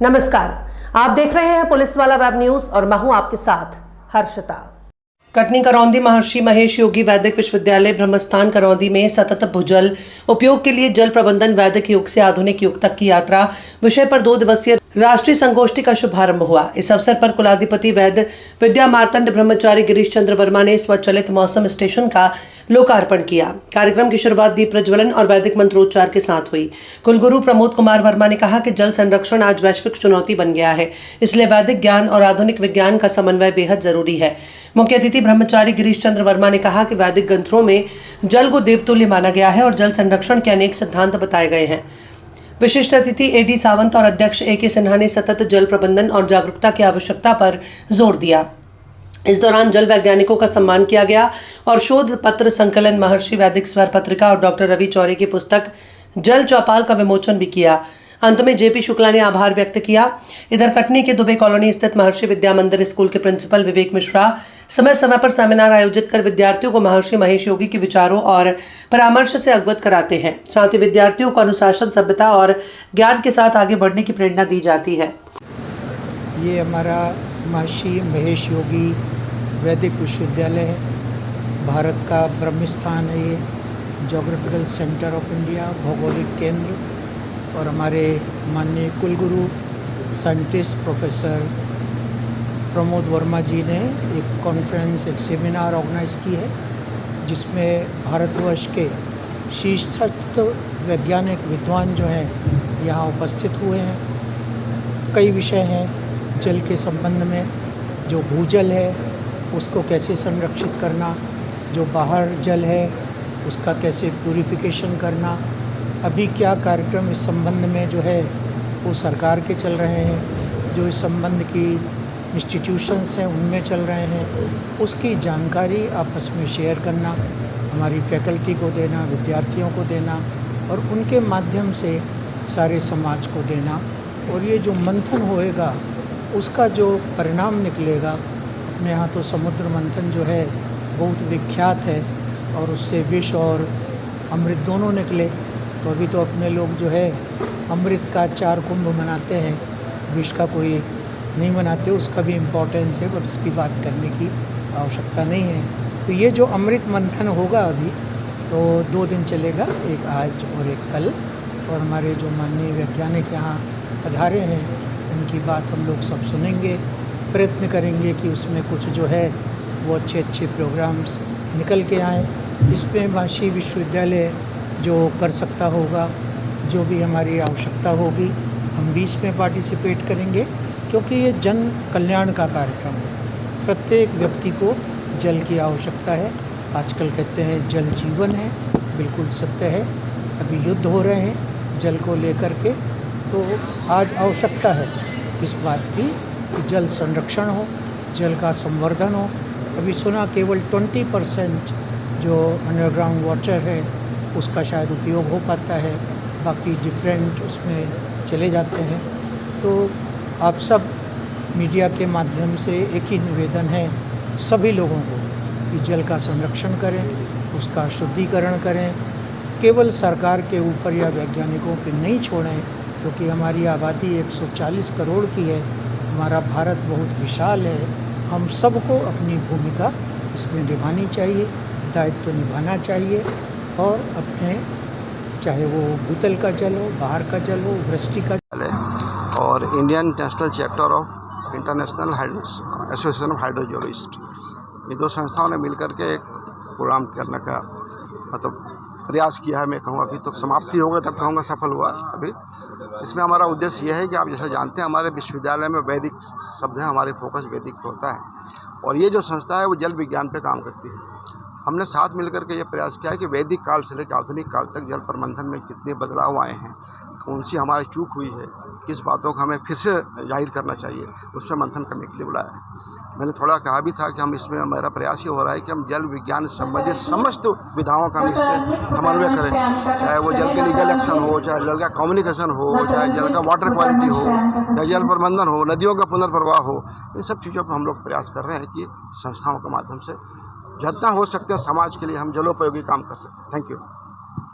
नमस्कार, आप देख रहे हैं पुलिस वाला वेब न्यूज और मैं हूं आपके साथ हर्षिता। कटनी करौंदी महर्षि महेश योगी वैदिक विश्वविद्यालय ब्रह्मस्थान करौंदी में सतत भूजल उपयोग के लिए जल प्रबंधन वैदिक युग से आधुनिक युग तक की यात्रा विषय पर 2 दिवसीय राष्ट्रीय संगोष्ठी का शुभारंभ हुआ। इस अवसर पर कुलाधिपति वैद्य विद्या मार्तंड ब्रह्मचारी गिरीश चंद्र वर्मा ने स्वचलित मौसम स्टेशन का लोकार्पण किया। कार्यक्रम की शुरुआत दीप प्रज्वलन और वैदिक मंत्रोच्चार के साथ हुई। कुलगुरु प्रमोद कुमार वर्मा ने कहा कि जल संरक्षण आज वैश्विक चुनौती बन गया है, इसलिए वैदिक ज्ञान और आधुनिक विज्ञान का समन्वय बेहद जरूरी है। मुख्य अतिथि ब्रह्मचारी गिरीश चंद्र वर्मा ने कहा कि वैदिक ग्रंथों में जल को देवतुल्य माना गया है और जल संरक्षण के अनेक सिद्धांत बताए गए हैं। विशिष्ट अतिथि एडी सावंत और अध्यक्ष ए के सिन्हा ने सतत जल प्रबंधन और जागरूकता की आवश्यकता पर जोर दिया। इस दौरान जल वैज्ञानिकों का सम्मान किया गया और शोध पत्र संकलन महर्षि वैदिक स्वर पत्रिका और डॉक्टर रवि चौरे की पुस्तक जल चौपाल का विमोचन भी किया। अंत में जेपी शुक्ला ने आभार व्यक्त किया। इधर कटनी के दुबे कॉलोनी स्थित महर्षि विद्या मंदिर स्कूल के प्रिंसिपल विवेक मिश्रा समय समय पर सेमिनार आयोजित कर विद्यार्थियों को महर्षि महेश योगी के विचारों और परामर्श से अवगत कराते हैं। साथ ही विद्यार्थियों को अनुशासन, सभ्यता और ज्ञान के साथ आगे बढ़ने की प्रेरणा दी जाती है। ये हमारा महर्षि महेश योगी वैदिक विश्वविद्यालय है, भारत का ब्रह्मस्थान है। ये ज्योग्राफिकल सेंटर ऑफ इंडिया, भौगोलिक केंद्र, और हमारे माननीय कुलगुरु साइंटिस्ट प्रोफेसर प्रमोद वर्मा जी ने एक कॉन्फ्रेंस, एक सेमिनार ऑर्गेनाइज की है, जिसमें भारतवर्ष के शीर्षस्थ वैज्ञानिक विद्वान जो हैं यहाँ उपस्थित हुए हैं। कई विषय हैं जल के संबंध में। जो भूजल है उसको कैसे संरक्षित करना, जो बाहर जल है उसका कैसे प्यूरिफिकेशन करना। अभी क्या कार्यक्रम इस संबंध में जो है वो सरकार के चल रहे हैं, जो इस संबंध की इंस्टीट्यूशंस हैं उनमें चल रहे हैं, उसकी जानकारी आपस में शेयर करना, हमारी फैकल्टी को देना, विद्यार्थियों को देना और उनके माध्यम से सारे समाज को देना। और ये जो मंथन होएगा उसका जो परिणाम निकलेगा, अपने यहाँ तो समुद्र मंथन जो है बहुत विख्यात है और उससे विष और अमृत दोनों निकले। तो अभी तो अपने लोग जो है अमृत का 4 कुंभ मनाते हैं, विष का कोई नहीं मनाते। उसका भी इम्पोर्टेंस है, बट उसकी बात करने की आवश्यकता नहीं है। तो ये जो अमृत मंथन होगा अभी तो 2 दिन चलेगा, एक आज और एक कल। और हमारे जो माननीय वैज्ञानिक यहाँ पधारे हैं उनकी बात हम लोग सब सुनेंगे, प्रयत्न करेंगे कि उसमें कुछ जो है वो अच्छे प्रोग्राम्स निकल के आएँ। इसमें महर्षि विश्वविद्यालय जो कर सकता होगा, जो भी हमारी आवश्यकता होगी, हम भी इसमें पार्टिसिपेट करेंगे, क्योंकि ये जन कल्याण का कार्यक्रम है। प्रत्येक व्यक्ति को जल की आवश्यकता है। आजकल कहते हैं जल जीवन है, बिल्कुल सत्य है। अभी युद्ध हो रहे हैं जल को लेकर के, तो आज आवश्यकता है इस बात की कि जल संरक्षण हो, जल का संवर्धन हो। अभी सुना केवल 20% जो अंडरग्राउंड वाटर है उसका शायद उपयोग हो पाता है, बाकी डिफरेंट उसमें चले जाते हैं। तो आप सब मीडिया के माध्यम से एक ही निवेदन है सभी लोगों को कि जल का संरक्षण करें, उसका शुद्धिकरण करें। केवल सरकार के ऊपर या वैज्ञानिकों पे नहीं छोड़ें, क्योंकि हमारी आबादी 140 करोड़ की है, हमारा भारत बहुत विशाल है। हम सबको अपनी भूमिका इसमें निभानी चाहिए, दायित्व निभाना चाहिए और अपने, चाहे वो भूतल का जल हो, बाहर का जल हो, वृष्टि का जल है, और Indian national chapter of international association of hydrogeologist, ये 2 संस्थाओं ने मिलकर के एक प्रोग्राम करने का मतलब प्रयास किया है। मैं कहूँगा अभी तो समाप्ति होगा तब कहूँगा सफल हुआ। अभी इसमें हमारा उद्देश्य यह है कि आप जैसे जानते हैं हमारे विश्वविद्यालय में वैदिक शब्द है, हमारे फोकस वैदिक होता है और ये जो संस्था है वो जल विज्ञान पे काम करती है। हमने साथ मिलकर के ये प्रयास किया है कि वैदिक काल से लेकर आधुनिक काल तक जल प्रबंधन में कितने बदलाव आए हैं, कौन सी हमारी चूक हुई है, किस बातों को हमें फिर से जाहिर करना चाहिए, उस पर मंथन करने के लिए बुलाया है। मैंने थोड़ा कहा भी था कि हम इसमें हमारा प्रयास ये हो रहा है कि हम जल विज्ञान संबंधित समस्त विधाओं का हम इस पर समन्वय करें, चाहे वो जल के लीगल एक्शन हो, चाहे जल का कम्युनिकेशन हो, चाहे जल का वाटर क्वालिटी हो, चाहे जल प्रबंधन हो, नदियों का पुनर्प्रवाह हो। इन सब चीज़ों पर हम लोग प्रयास कर रहे हैं कि संस्थाओं के माध्यम से जितना हो सकते हैं समाज के लिए हम जलोपयोगी काम कर सकते हैं। Thank you.